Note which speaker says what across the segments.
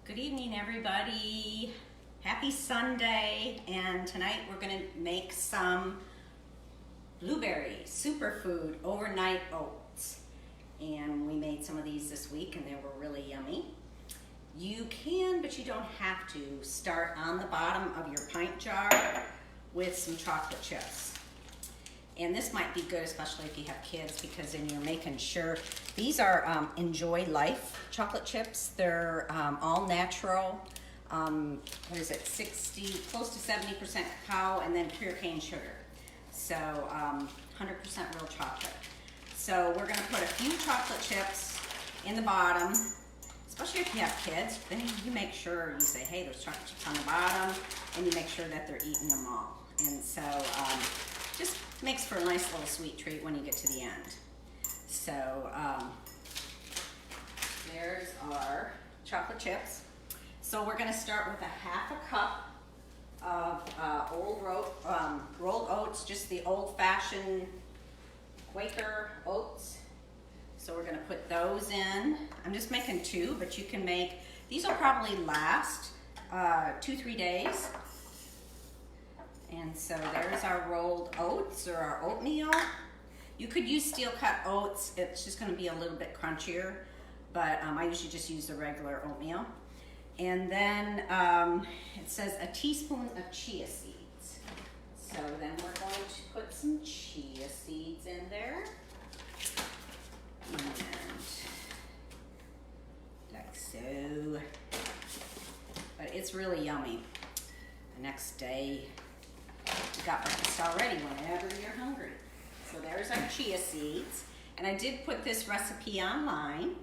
Speaker 1: Good evening, everybody. Happy Sunday, and tonight we're gonna make some blueberry superfood overnight oats. And we made some of these this week and they were really yummy. You can, but you don't have to, start on the bottom of your pint jar with some chocolate chips. And this might be good, especially if you have kids, because then you're making sure. These are Enjoy Life chocolate chips. They're all natural. What is it, 60, close to 70% cacao, and then pure cane sugar. So 100% real chocolate. So we're gonna put a few chocolate chips in the bottom, especially if you have kids. Then you make sure, you say, hey, there's chocolate chips on the bottom, and you make sure that they're eating them all. And so just makes for a nice little sweet treat when you get to the end. So there's our chocolate chips. So we're gonna start with a half a cup of rolled oats, just the old-fashioned Quaker oats. So we're gonna put those in. I'm just making two, but you can make, these will probably last 2-3 days. And so there's our rolled oats, or our oatmeal. You could use steel cut oats. It's just gonna be a little bit crunchier, but I usually just use the regular oatmeal. And then it says a teaspoon of chia seeds. So then we're going to put some chia seeds in there. And like so. But it's really yummy. The next day, you got breakfast already whenever you're hungry. So there's our chia seeds. And I did put this recipe online.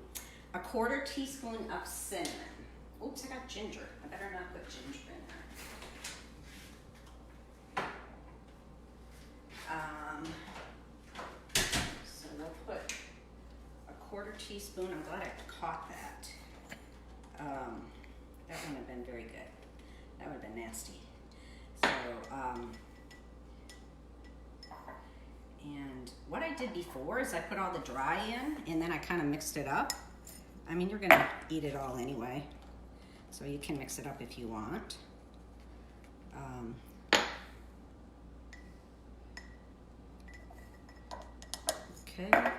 Speaker 1: 1/4 teaspoon of cinnamon. Oops, I got ginger. I better not put ginger in there. So we'll put 1/4 teaspoon. I'm glad I caught that. That wouldn't have been very good. That would have been nasty. So, and what I did before is I put all the dry in and then I kind of mixed it up. I mean, you're gonna eat it all anyway, so you can mix it up if you want. Okay,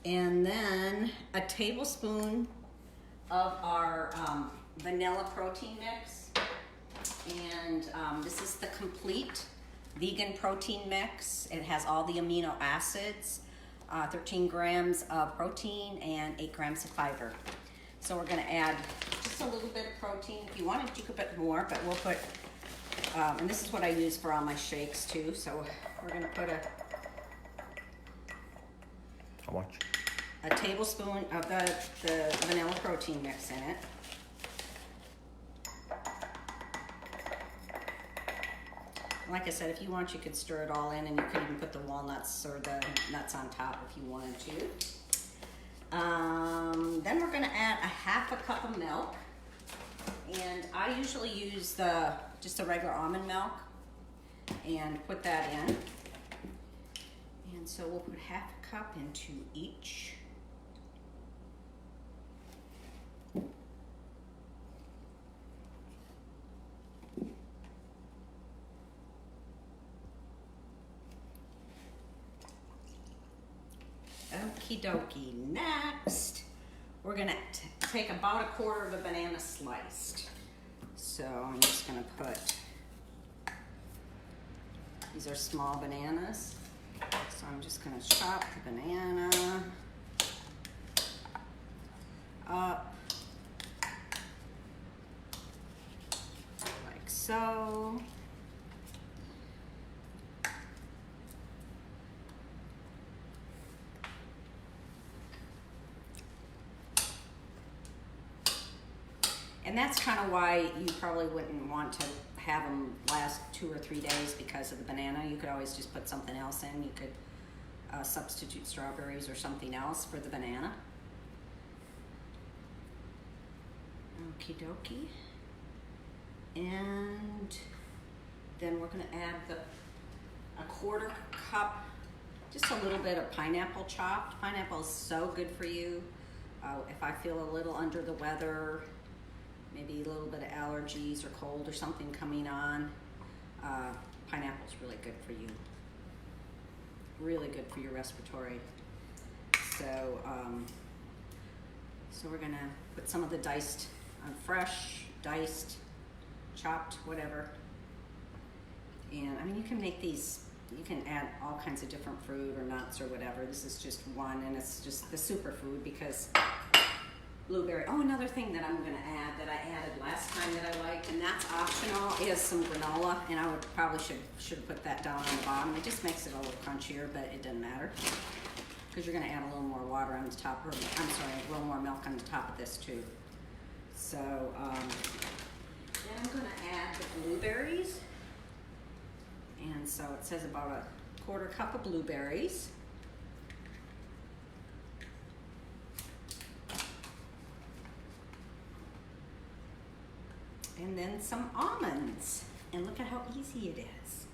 Speaker 1: and then a tablespoon of our vanilla protein mix. And this is the Complete vegan protein mix. It has all the amino acids, 13 grams of protein and 8 grams of fiber. So we're gonna add just a little bit of protein. If you wanted, you could put more, but we'll put, and this is what I use for all my shakes too. So we're gonna put
Speaker 2: How much?
Speaker 1: a tablespoon of the vanilla protein mix in it. Like I said, if you want, you could stir it all in, and you could even put the walnuts or the nuts on top if you wanted to. Then we're gonna add a half a cup of milk. And I usually use just the regular almond milk and put that in. And so we'll put half a cup into each. Okie dokie. Next, we're gonna take about 1/4 of a banana sliced. So I'm just gonna put, these are small bananas. So I'm just gonna chop the banana up like so. And that's kind of why you probably wouldn't want to have them last 2 or 3 days because of the banana. You could always just put something else in. You could substitute strawberries or something else for the banana. Okie dokie. And then we're gonna add a 1/4 cup, just a little bit of pineapple chopped. Pineapple is so good for you. If I feel a little under the weather, maybe a little bit of allergies or cold or something coming on. Pineapple's really good for you. Really good for your respiratory. So, so we're gonna put some of the diced, fresh, diced, chopped, whatever. And I mean, you can make these, you can add all kinds of different fruit or nuts or whatever. This is just one, and it's just the superfood because blueberry. Oh, another thing that I'm gonna add that I added last time that I liked, and that's optional, is some granola. And I would probably should put that down on the bottom. It just makes it a little crunchier, but it doesn't matter because you're gonna add a little more water on the top, or I'm sorry, a little more milk on the top of this too. So then I'm gonna add the blueberries. And so it says about a 1/4 cup of blueberries. And then some almonds. And look at how easy it is.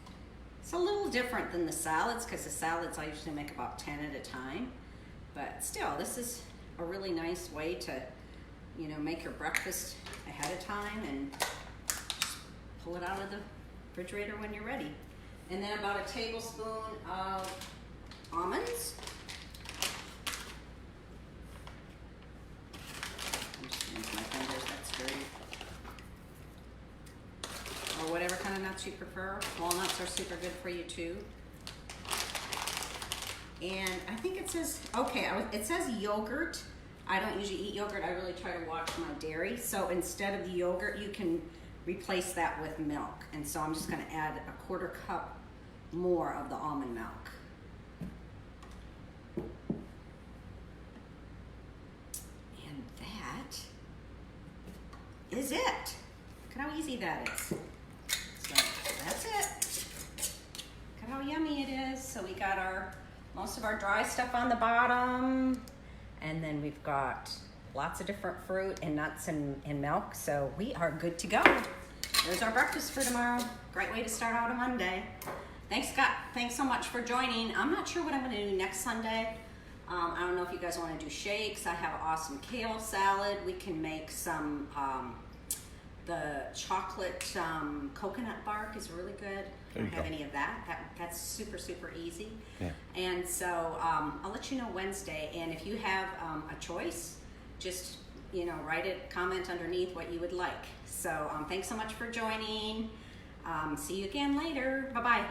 Speaker 1: It's a little different than the salads because the salads I usually make about 10 at a time. But still, this is a really nice way to, you know, make your breakfast ahead of time and just pull it out of the refrigerator when you're ready. And then about a tablespoon of almonds. I'm just gonna use my fingers, that's dirty. Or whatever kind of nuts you prefer. Walnuts are super good for you too. And I think it says, okay, it says yogurt. I don't usually eat yogurt. I really try to watch my dairy. So instead of the yogurt, you can replace that with milk. And so I'm just gonna add a 1/4 cup more of the almond milk. And that is it. Look at how easy that is. So that's it. Look at how yummy it is. So we got most of our dry stuff on the bottom, and then we've got lots of different fruit and nuts and milk. So we are good to go. There's our breakfast for tomorrow. Great way to start out a Monday. Thanks, Scott. Thanks so much for joining. I'm not sure what I'm going to do next Sunday. I don't know if you guys want to do shakes. I have awesome kale salad. We can make some, the chocolate coconut bark is really good. I don't have any of that. That's super, super easy.
Speaker 2: Yeah.
Speaker 1: And so I'll let you know Wednesday. And if you have a choice, just, you know, write it, comment underneath what you would like. So thanks so much for joining. See you again later. Bye-bye.